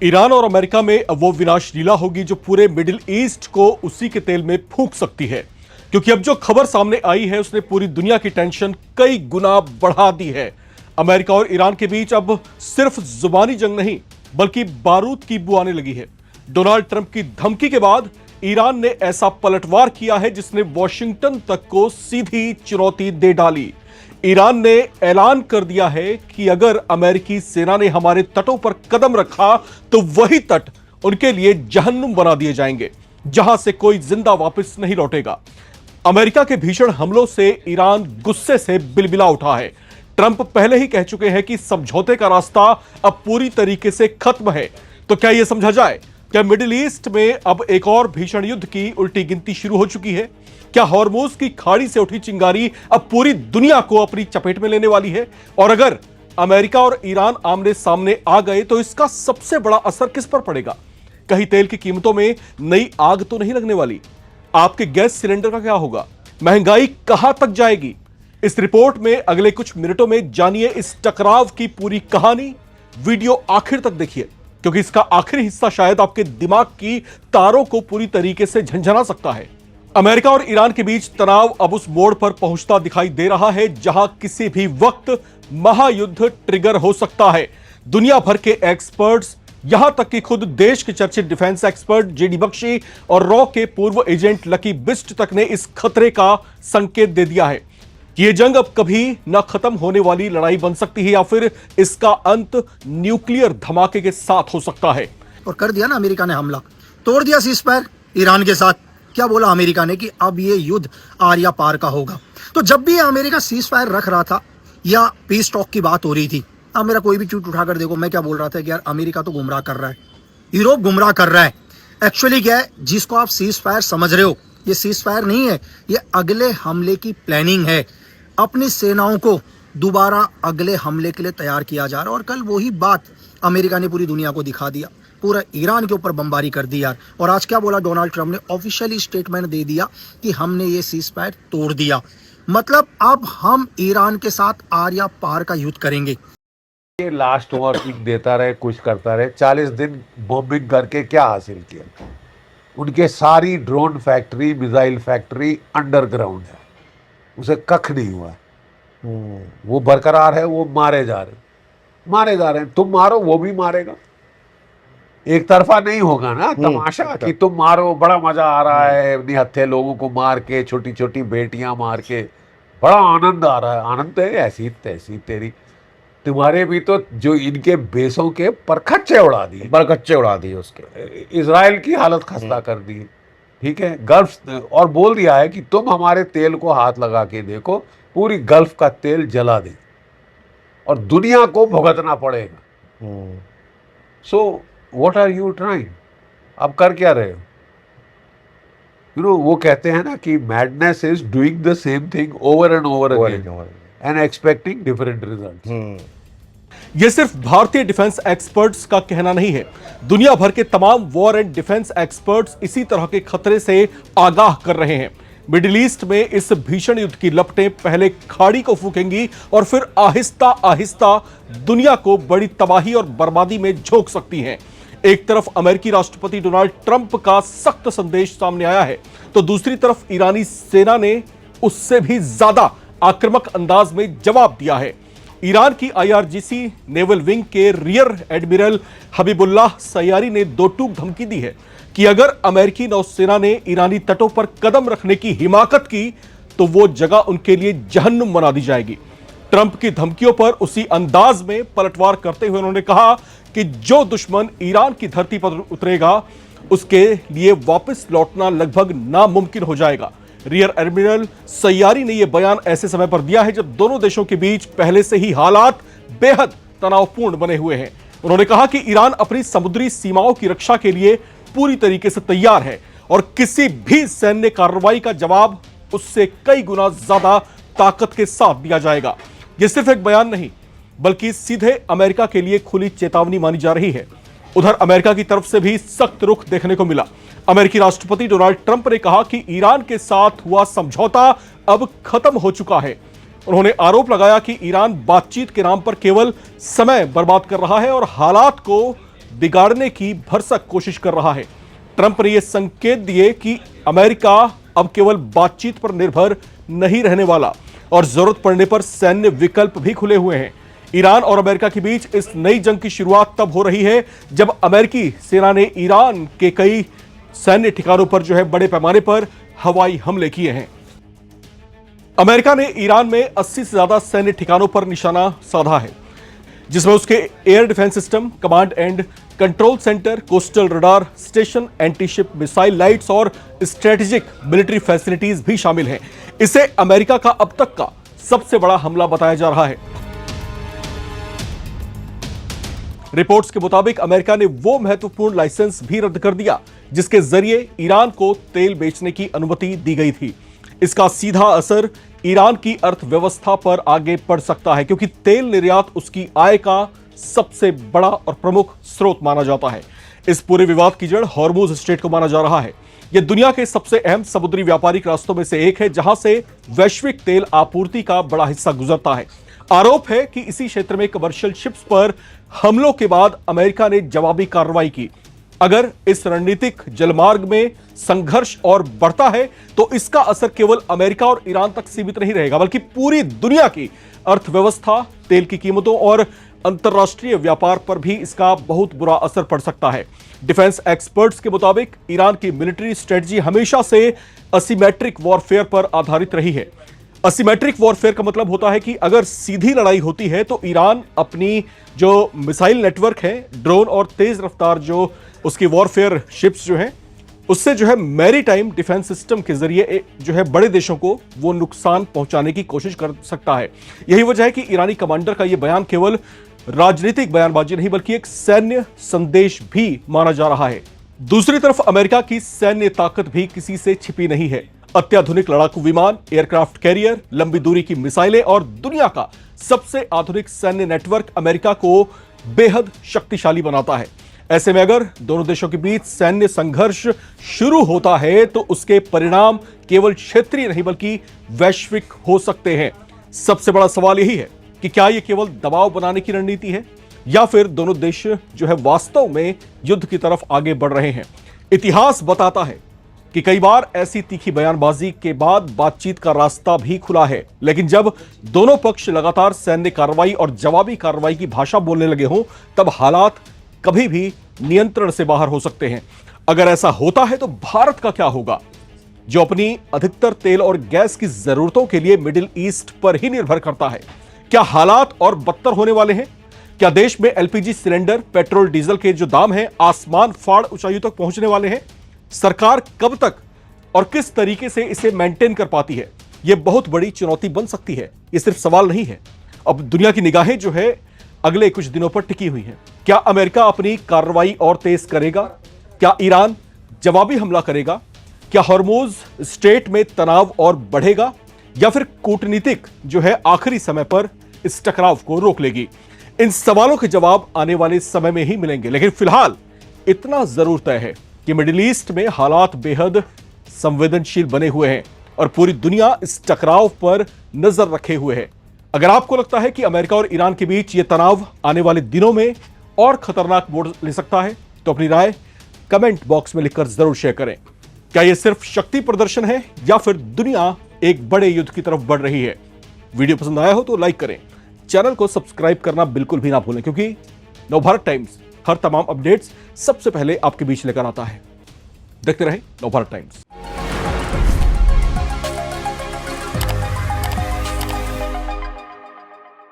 Iran और America में अब वो विनाश लीला होगी जो पूरे मिडिल ईस्ट को उसी के तेल में फूंक सकती है, क्योंकि अब जो खबर सामने आई है उसने पूरी दुनिया की टेंशन कई गुना बढ़ा दी है। अमेरिका और ईरान के बीच अब सिर्फ जुबानी जंग नहीं बल्कि बारूद की बू आने लगी है। डोनाल्ड ट्रंप की धमकी के बाद ईरान ने ऐसा पलटवार किया है जिसने वॉशिंगटन तक को सीधी चुनौती दे डाली। ईरान ने ऐलान कर दिया है कि अगर अमेरिकी सेना ने हमारे तटों पर कदम रखा तो वही तट उनके लिए जहन्नुम बना दिए जाएंगे, जहां से कोई जिंदा वापस नहीं लौटेगा। अमेरिका के भीषण हमलों से ईरान गुस्से से बिलबिला उठा है। ट्रंप पहले ही कह चुके हैं कि समझौते का रास्ता अब पूरी तरीके से खत्म है। तो क्या यह समझा जाए, क्या मिडिल ईस्ट में अब एक और भीषण युद्ध की उल्टी गिनती शुरू हो चुकी है? क्या हॉर्मुज की खाड़ी से उठी चिंगारी अब पूरी दुनिया को अपनी चपेट में लेने वाली है? और अगर अमेरिका और ईरान आमने सामने आ गए तो इसका सबसे बड़ा असर किस पर पड़ेगा? कहीं तेल की कीमतों में नई आग तो नहीं लगने वाली? आपके गैस सिलेंडर का क्या होगा? महंगाई कहां तक जाएगी? इस रिपोर्ट में अगले कुछ मिनटों में जानिए इस टकराव की पूरी कहानी। वीडियो आखिर तक देखिए, क्योंकि इसका आखिरी हिस्सा शायद आपके दिमाग की तारों को पूरी तरीके से झंझना सकता है। अमेरिका और ईरान के बीच तनाव अब उस मोड़ पर पहुंचता दिखाई दे रहा है जहां किसी भी वक्त महायुद्ध ट्रिगर हो सकता है। दुनिया भर के एक्सपर्ट्स, यहां तक कि खुद देश के चर्चित डिफेंस एक्सपर्ट जेडी बख्शी और रॉ के पूर्व एजेंट लकी बिस्ट तक ने इस खतरे का संकेत दे दिया है कि यह जंग अब कभी न खत्म होने वाली लड़ाई बन सकती है या फिर इसका अंत न्यूक्लियर धमाके के साथ हो सकता है। और कर दिया ना अमेरिका ने हमला, तोड़ दिया सीज़फायर ईरान के साथ। क्या बोला अमेरिका ने कि अब ये युद्ध आर या पार का होगा। तो जब भी अमेरिका सीज़फायर रख रहा था या पीस टॉक की बात हो रही थी, अब मेरा कोई भी ट्वीट उठाकर देखो, मैं क्या बोल रहा था कि यार अमेरिका तो गुमराह कर रहा है, यूरोप गुमराह कर रहा है। एक्चुअली क्या है, जिसको आप सीज़फायर समझ रहे हो, ये सीज़फायर नहीं है, ये अगले हमले की प्लानिंग है। अपनी सेनाओं को दोबारा अगले हमले के लिए तैयार किया जा रहा है। और कल वही बात अमेरिका ने पूरी दुनिया को दिखा दिया, पूरा ईरान के ऊपर बमबारी कर दी यार। और आज क्या बोला डोनाल्ड ट्रंप ने, ऑफिशियली स्टेटमेंट दे दिया कि हमने ये सीज़फायर तोड़ दिया। मतलब अब हम ईरान के साथ आर या पार का युद्ध करेंगे। ये लास्ट वार्निंग देता रहे, कुछ करता रहे। 40 दिन बॉम्बिंग करके क्या हासिल किया? उनके सारी drone factory, missile factory underground है, उसे कख नहीं हुआ। वो बरकरार है, वो मारे जा रहे हैं। तुम मारो, वो भी मारेगा। एक तरफा नहीं होगा ना तमाशा कि तुम मारो, बड़ा मजा आ रहा है, निहत्थे लोगों को मार के, छोटी छोटी बेटियां मार के बड़ा आनंद आ रहा है। आनंद है ऐसी तैसी तेरी, तुम्हारे भी तो जो इनके बेसों के परखच्चे उड़ा दिए उसके। इजराइल की हालत खस्ता कर दी, ठीक है। गल्फ और बोल दिया है कि तुम हमारे तेल को हाथ लगा के देखो, पूरी गल्फ का तेल जला दे और दुनिया को भुगतना पड़ेगा। So what are you trying? अब कर क्या रहे हो? वो कहते हैं ना कि madness is doing the same thing over and over again and expecting different results. यह सिर्फ भारतीय डिफेंस एक्सपर्ट्स का कहना नहीं है। दुनिया भर के तमाम वॉर एंड डिफेंस एक्सपर्ट्स इसी तरह के खतरे से आगाह कर रहे हैं। मिडिल ईस्ट में इस भीषण युद्ध की लपटें पहले खाड़ी को फूकेंगी और फिर आहिस्ता आहिस्ता दुनिया को बड़ी तबाही और बर्बादी में झोंक सकती हैं। एक तरफ अमेरिकी राष्ट्रपति डोनाल्ड ट्रंप का सख्त संदेश सामने आया है, तो दूसरी तरफ ईरानी सेना ने उससे भी ज्यादा आक्रामक अंदाज में जवाब दिया है। ईरान की IRGC नेवल विंग के रियर एडमिरल हबीबुल्लाह सैयारी ने दो टूक धमकी दी है कि अगर अमेरिकी नौसेना ने ईरानी तटों पर कदम रखने की हिमाकत की तो वो जगह उनके लिए जहन्नुम बना दी जाएगी। ट्रंप की धमकियों पर उसी अंदाज में पलटवार करते हुए उन्होंने कहा कि जो दुश्मन ईरान की धरती पर उतरेगा उसके लिए वापस लौटना लगभग नामुमकिन हो जाएगा। रियर एडमिरल सैयारी ने यह बयान ऐसे समय पर दिया है जब दोनों देशों के बीच पहले से ही हालात बेहद तनावपूर्ण बने हुए हैं। उन्होंने कहा कि ईरान अपनी समुद्री सीमाओं की रक्षा के लिए पूरी तरीके से तैयार है और किसी भी सैन्य कार्रवाई का जवाब उससे कई गुना ज्यादा ताकत के साथ दिया जाएगा। यह सिर्फ एक बयान नहीं बल्कि सीधे अमेरिका के लिए खुली चेतावनी मानी जा रही है। उधर अमेरिका की तरफ से भी सख्त रुख देखने को मिला। अमेरिकी राष्ट्रपति डोनाल्ड ट्रंप ने कहा कि ईरान के साथ हुआ समझौता अब खत्म हो चुका है। उन्होंने आरोप लगाया कि ईरान बातचीत के नाम पर केवल समय बर्बाद कर रहा है और हालात को बिगाड़ने की भरसक कोशिश कर रहा है। ट्रंप ने यह संकेत दिए कि अमेरिका अब केवल बातचीत पर निर्भर नहीं रहने वाला और जरूरत पड़ने पर सैन्य विकल्प भी खुले हुए हैं। ईरान और अमेरिका के बीच इस नई जंग की शुरुआत तब हो रही है जब अमेरिकी सेना ने ईरान के कई सैन्य ठिकानों पर बड़े पैमाने पर हवाई हमले किए हैं। अमेरिका ने ईरान में 80 से ज्यादा सैन्य ठिकानों पर निशाना साधा है, जिसमें उसके air defence system, command and control centre, coastal radar station, anti ship missile lights और स्ट्रेटेजिक मिलिट्री फैसिलिटीज भी शामिल हैं। इसे अमेरिका का अब तक का सबसे बड़ा हमला बताया जा रहा है। रिपोर्ट्स के मुताबिक अमेरिका ने वो महत्वपूर्ण लाइसेंस भी रद्द कर दिया जिसके जरिए ईरान को तेल बेचने की अनुमति दी गई थी। इसका सीधा असर ईरान की अर्थव्यवस्था पर आगे पड़ सकता है, क्योंकि तेल निर्यात उसकी आय का सबसे बड़ा और प्रमुख स्रोत माना जाता है। इस पूरे विवाद की जड़ हॉर्मुज स्ट्रेट को माना जा रहा है। यह दुनिया के सबसे अहम समुद्री व्यापारिक रास्तों में से एक है, जहां से वैश्विक तेल आपूर्ति का बड़ा हिस्सा गुजरता है। आरोप है कि इसी क्षेत्र में कमर्शियल शिप्स पर हमलों के बाद अमेरिका ने जवाबी कार्रवाई की। अगर इस रणनीतिक जलमार्ग में संघर्ष और बढ़ता है तो इसका असर केवल अमेरिका और ईरान तक सीमित नहीं रहेगा, बल्कि पूरी दुनिया की अर्थव्यवस्था, तेल की कीमतों और अंतर्राष्ट्रीय व्यापार पर भी इसका बहुत बुरा असर पड़ सकता है। डिफेंस एक्सपर्ट्स के मुताबिक ईरान की मिलिट्री स्ट्रेटजी हमेशा से असिमेट्रिक वॉरफेयर पर आधारित रही है। असिमेट्रिक वॉरफेयर का मतलब होता है कि अगर सीधी लड़ाई होती है तो ईरान अपनी जो मिसाइल नेटवर्क है, ड्रोन और तेज रफ्तार जो उसकी वॉरफेयर शिप्स हैं, उससे मैरीटाइम डिफेंस सिस्टम के जरिए बड़े देशों को वो नुकसान पहुंचाने की कोशिश कर सकता है। यही वजह है कि ईरानी कमांडर का यह बयान केवल राजनीतिक बयानबाजी नहीं बल्कि एक सैन्य संदेश भी माना जा रहा है। दूसरी तरफ अमेरिका की सैन्य ताकत भी किसी से छिपी नहीं है। अत्याधुनिक लड़ाकू विमान, एयरक्राफ्ट कैरियर, लंबी दूरी की मिसाइलें और दुनिया का सबसे आधुनिक सैन्य नेटवर्क अमेरिका को बेहद शक्तिशाली बनाता है। ऐसे में अगर दोनों देशों के बीच सैन्य संघर्ष शुरू होता है तो उसके परिणाम केवल क्षेत्रीय नहीं बल्कि वैश्विक हो सकते हैं। सबसे बड़ा सवाल यही है कि क्या यह केवल दबाव बनाने की रणनीति है या फिर दोनों देश वास्तव में युद्ध की तरफ आगे बढ़ रहे हैं। इतिहास बताता है कि कई बार ऐसी तीखी बयानबाजी के बाद बातचीत का रास्ता भी खुला है, लेकिन जब दोनों पक्ष लगातार सैन्य कार्रवाई और जवाबी कार्रवाई की भाषा बोलने लगे हों तब हालात कभी भी नियंत्रण से बाहर हो सकते हैं। अगर ऐसा होता है तो भारत का क्या होगा, जो अपनी अधिकतर तेल और गैस की जरूरतों के लिए मिडिल ईस्ट पर ही निर्भर करता है? क्या हालात और बदतर होने वाले हैं? क्या देश में एलपीजी सिलेंडर, पेट्रोल, डीजल के जो दाम हैं आसमान फाड़ ऊंचाइयों तक पहुंचने वाले हैं? सरकार कब तक और किस तरीके से इसे मेंटेन कर पाती है? यह बहुत बड़ी चुनौती बन सकती है। यह सिर्फ सवाल नहीं है। अब दुनिया की निगाहें अगले कुछ दिनों पर टिकी हुई हैं। क्या अमेरिका अपनी कार्रवाई और तेज करेगा? क्या ईरान जवाबी हमला करेगा? क्या हॉर्मुज स्ट्रेट में तनाव और बढ़ेगा या फिर कूटनीतिक आखिरी समय पर इस टकराव को रोक लेगी? इन सवालों के जवाब आने वाले समय में ही मिलेंगे, लेकिन फिलहाल इतना जरूर तय है कि मिडिल ईस्ट में हालात बेहद संवेदनशील बने हुए हैं और पूरी दुनिया इस टकराव पर नजर रखे हुए है। अगर आपको लगता है कि अमेरिका और ईरान के बीच यह तनाव आने वाले दिनों में और खतरनाक मोड़ ले सकता है तो अपनी राय कमेंट बॉक्स में लिखकर जरूर शेयर करें। क्या यह सिर्फ शक्ति प्रदर्शन है या फिर दुनिया एक बड़े युद्ध की तरफ बढ़ रही है? वीडियो पसंद आया हो तो लाइक करें, चैनल को सब्सक्राइब करना बिल्कुल भी ना भूलें, क्योंकि नवभारत टाइम्स हर तमाम अपडेट्स सबसे पहले आपके बीच लेकर आता है। देखते रहे नवभारत टाइम्स।